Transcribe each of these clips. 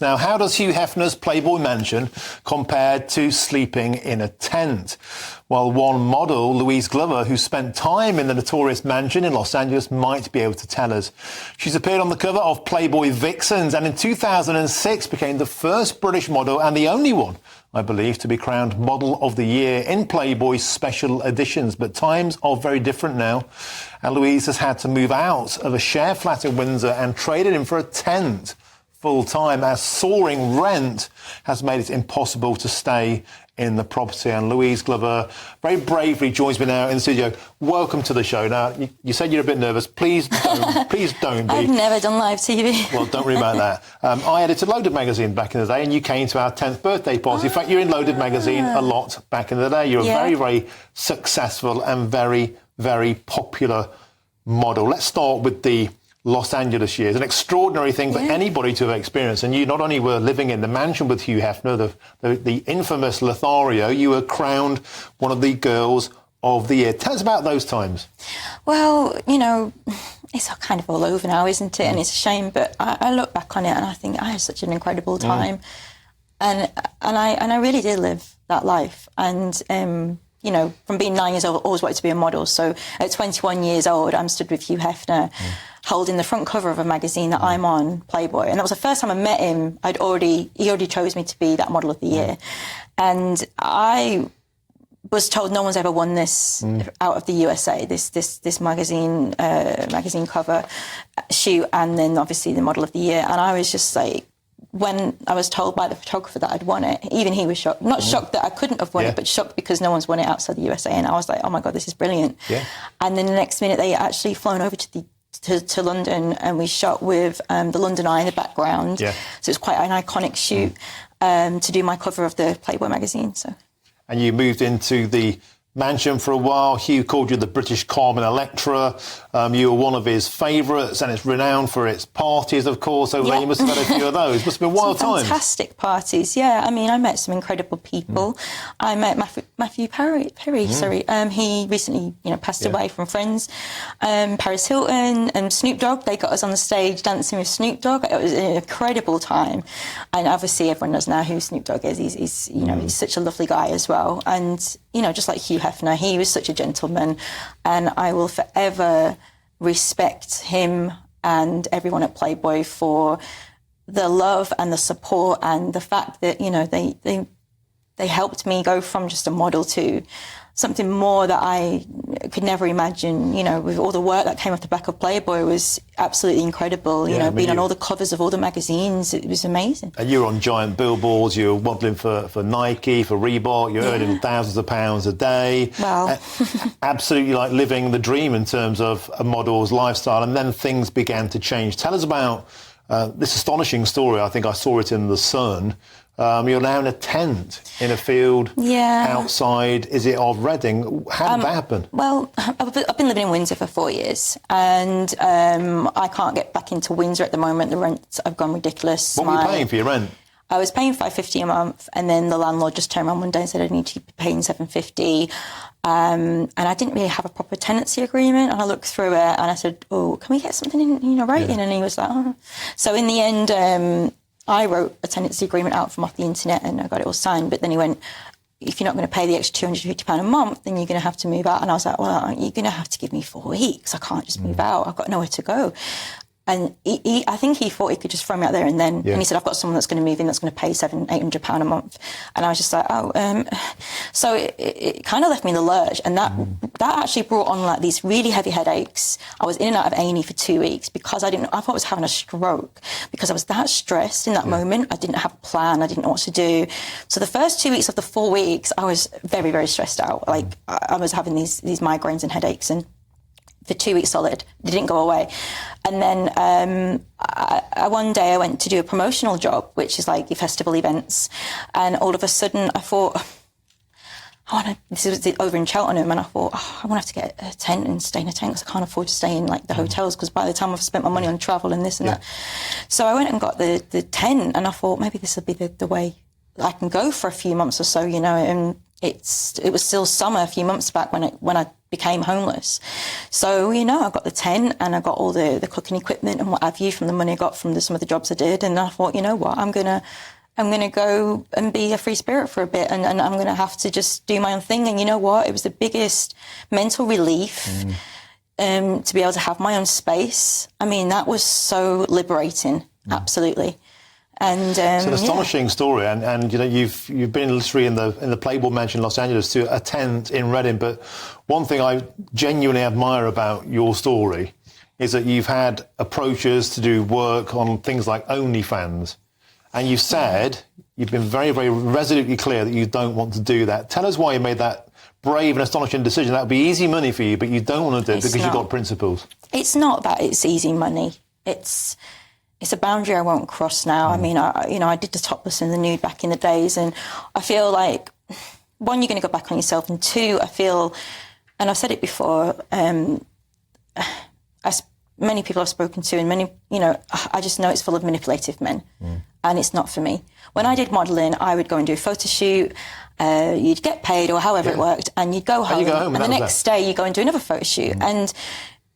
Now, how does Hugh Hefner's Playboy mansion compare to sleeping in a tent? Well, one model, Louise Glover, who spent time in the notorious mansion in Los Angeles, might be able to tell us. She's appeared on the cover of Playboy Vixens and in 2006 became the first British model and the only one, I believe, to be crowned Model of the Year in Playboy's special editions. But times are very different now. And Louise has had to move out of a share flat in Windsor and traded in for a tent full-time as soaring rent has made it impossible to stay in the property. And Louise Glover very bravely joins me now in the studio. Welcome to the show. Now, you said you're a bit nervous. Please don't be. I've never done live TV. Well, don't worry about that. I edited Loaded magazine back in the day, and you came to our 10th birthday party. In fact, you're in Loaded magazine a lot back in the day. You're a very, very successful and very, very popular model. Let's start with the Los Angeles years, an extraordinary thing for anybody to have experienced. And you not only were living in the mansion with Hugh Hefner, the infamous Lothario, you were crowned one of the girls of the year. Tell us about those times. Well, you know, it's kind of all over now, isn't it? And it's a shame, but I look back on it and I think I had such an incredible time. And I really did live that life. And you know, from being 9 years old, I always wanted to be a model. So at 21 years old, I'm stood with Hugh Hefner holding the front cover of a magazine that I'm on, Playboy. And that was the first time I met him. He already chose me to be that Model of the Year. And I was told no one's ever won this out of the USA, this magazine cover shoot, and then obviously the Model of the Year. And I was just like, when I was told by the photographer that I'd won it, even he was shocked. Not shocked that I couldn't have won it, but shocked because no one's won it outside the USA. And I was like, oh my God, this is brilliant. Yeah. And then the next minute they actually flown over to London, and we shot with the London Eye in the background. Yeah. So it's quite an iconic shoot to do my cover of the Playboy magazine. So. And you moved into the mansion for a while. Hugh called you the British Carmen Electra. You were one of his favourites, and it's renowned for its parties, of course, over there. You must have had a few of those. Must have been wild times. Fantastic parties, yeah. I mean, I met some incredible people. I met Matthew Perry. He recently, passed away from Friends. Paris Hilton and Snoop Dogg, they got us on the stage dancing with Snoop Dogg. It was an incredible time. And obviously everyone knows now who Snoop Dogg is. He's he's such a lovely guy as well. And, just like Hugh Hefner, he was such a gentleman, and I will forever respect him and everyone at Playboy for the love and the support and the fact that they helped me go from just a model to something more that I could never imagine. With all the work that came off the back of Playboy was absolutely incredible. Being on all the covers of all the magazines, it was amazing. And you were on giant billboards, you were modelling for Nike, for Reebok, you're earning thousands of pounds a day. Wow. Absolutely like living the dream in terms of a model's lifestyle. And then things began to change. Tell us about this astonishing story. I think I saw it in The Sun. You're now in a tent in a field outside, is it, of Reading? How did that happen? Well, I've been living in Windsor for 4 years, and I can't get back into Windsor at the moment. The rents have gone ridiculous. What were you paying for your rent? I was paying $550 a month, and then the landlord just turned around one day and said I need to be paying $750. And I didn't really have a proper tenancy agreement, and I looked through it and I said, oh, can we get something in writing? And he was like, oh. So in the end, I wrote a tenancy agreement out from off the internet and I got it all signed. But then he went, if you're not going to pay the extra £250 a month, then you're going to have to move out. And I was like, well, you're going to have to give me 4 weeks. I can't just move out. I've got nowhere to go. And I think he thought he could just throw me out there and then. Yeah. And he said, I've got someone that's going to move in that's going to pay £700-800 a month. And I was just like, so it kind of left me in the lurch. And that actually brought on like these really heavy headaches. I was in and out of A&E for 2 weeks because I thought I was having a stroke because I was that stressed in that moment. I didn't have a plan. I didn't know what to do. So the first 2 weeks of the 4 weeks, I was very, very stressed out. Like I was having these migraines and headaches, and for 2 weeks solid, they didn't go away. And then one day I went to do a promotional job, which is like your festival events. And all of a sudden I thought, this was over in Cheltenham, and I thought, I want to have to get a tent and stay in a tent because I can't afford to stay in like the hotels because by the time I've spent my money on travel and this and that. So I went and got the tent, and I thought maybe this will be the way I can go for a few months or so, and it was still summer a few months back when I became homeless. So, I got the tent and I got all the cooking equipment and what have you from the money I got from some of the jobs I did. And I thought, you know what, I'm going to go and be a free spirit for a bit, and I'm going to have to just do my own thing. And you know what? It was the biggest mental relief to be able to have my own space. I mean, that was so liberating. Absolutely. And it's an astonishing story, and you've been literally in the Playboy Mansion in Los Angeles to a tent in Reading. But one thing I genuinely admire about your story is that you've had approaches to do work on things like OnlyFans, and you've said you've been very, very resolutely clear that you don't want to do that. Tell us why you made that brave and astonishing decision. That would be easy money for you, but you don't want to do it because you've got principles. It's not that it's easy money. It's a boundary I won't cross now. I mean, I did the topless and the nude back in the days, and I feel like, one, you're going to go back on yourself, and two, I feel, and I've said it before, many people I've spoken to, and many, I just know it's full of manipulative men, and it's not for me. When I did modelling, I would go and do a photo shoot, you'd get paid or however it worked, and you'd go home, and the next day you go and do another photo shoot, and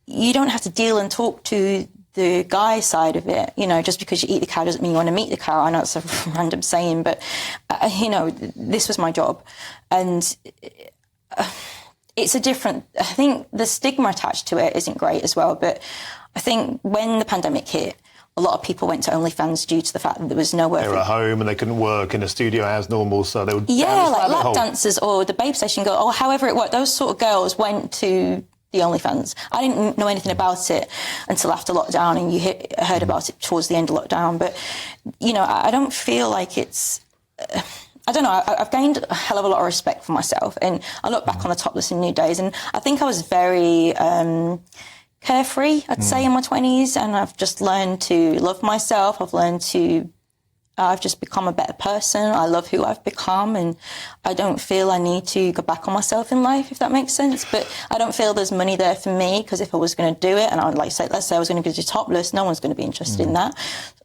you don't have to deal and talk to the guy side of it. Just because you eat the cow doesn't mean you want to meet the cow. I know it's a random saying, but this was my job, and it's a different, I think the stigma attached to it isn't great as well. But I think when the pandemic hit, a lot of people went to OnlyFans due to the fact that there was nowhere. They were at home and they couldn't work in a studio as normal, so they would like lap dancers or the babe session girl, or however it worked. Those sort of girls went to the OnlyFans. I didn't know anything about it until after lockdown, and you heard about it towards the end of lockdown. But I don't feel like it's. I don't know. I've gained a hell of a lot of respect for myself, and I look back on the topless and nude days, and I think I was very carefree, I'd say, in my 20s, and I've just learned to love myself. I've just become a better person. I love who I've become, and I don't feel I need to go back on myself in life, if that makes sense. But I don't feel there's money there for me, because if I was going to do it, and let's say I was going to do topless, no one's going to be interested in that.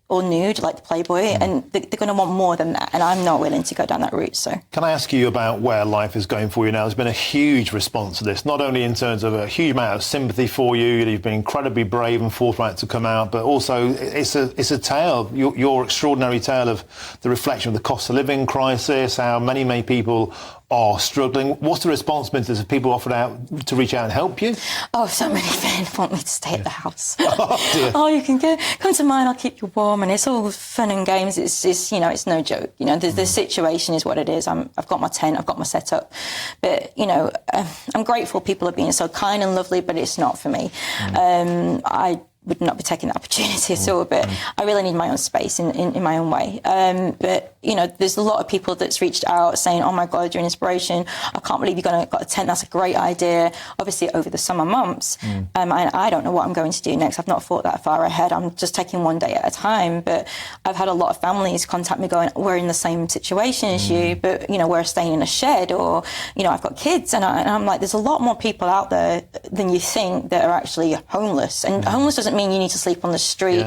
Or nude, like the Playboy, and they're going to want more than that, and I'm not willing to go down that route. So, can I ask you about where life is going for you now? There's been a huge response to this, not only in terms of a huge amount of sympathy for you, you've been incredibly brave and forthright to come out, but also it's a tale, your extraordinary tale of the reflection of the cost of living crisis, how many people are struggling. What's the response been to people offered out to reach out and help you? Oh, so many men want me to stay at the house. Oh, you can come to mine, I'll keep you warm, and it's all fun and games. It's no joke. The situation is what it is. I've got my tent, I've got my setup, but I'm grateful people are being so kind and lovely, but it's not for me. I would not be taking that opportunity at all, but I really need my own space in my own way. But there's a lot of people that's reached out saying, oh my God, you're an inspiration. I can't believe you got a tent. That's a great idea. Obviously over the summer months, and I don't know what I'm going to do next. I've not thought that far ahead. I'm just taking one day at a time. But I've had a lot of families contact me going, we're in the same situation as you, but we're staying in a shed, or I've got kids, and I'm like, there's a lot more people out there than you think that are actually homeless. And homeless doesn't mean you need to sleep on the street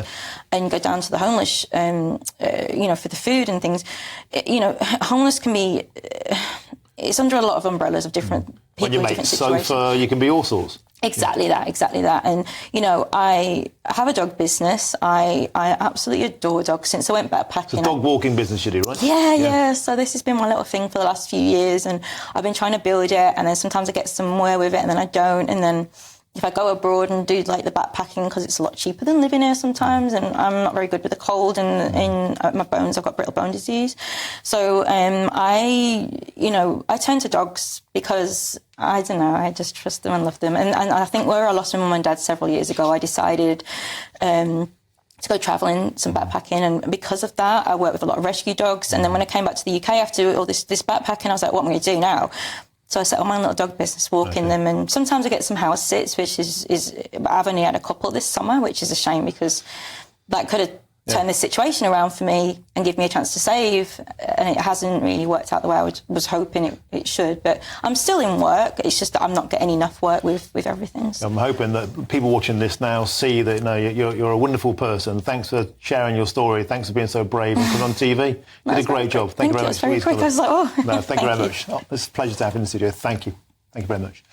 and go down to the homeless, for the food and things. Homeless can be, it's under a lot of umbrellas of different people in different situations. Sofa, you can be all sorts. Exactly that. And, I have a dog business. I absolutely adore dogs since I went backpacking. It's a dog walking business you do, right? Yeah. So this has been my little thing for the last few years, and I've been trying to build it, and then sometimes I get somewhere with it and then I don't, and then if I go abroad and do like the backpacking, because it's a lot cheaper than living here sometimes, and I'm not very good with the cold and in my bones, I've got brittle bone disease. So I turn to dogs because I don't know, I just trust them and love them. And I think where I lost my mum and dad several years ago, I decided to go travelling, some backpacking, and because of that, I worked with a lot of rescue dogs. And then when I came back to the UK after all this backpacking, I was like, what am I going to do now? So I set up my own little dog business, walking them, and sometimes I get some house sits, which is I've only had a couple this summer, which is a shame because that could have turn this situation around for me and give me a chance to save, and it hasn't really worked out the way I was hoping it should. But I'm still in work. It's just that I'm not getting enough work with everything. So. I'm hoping that people watching this now see that you're a wonderful person. Thanks for sharing your story. Thanks for being so brave and coming on TV. You did a great job. Thank you very much. It was very quick. I was like, oh. No, thank you very much. Oh, it's a pleasure to have you in the studio. Thank you. Thank you very much.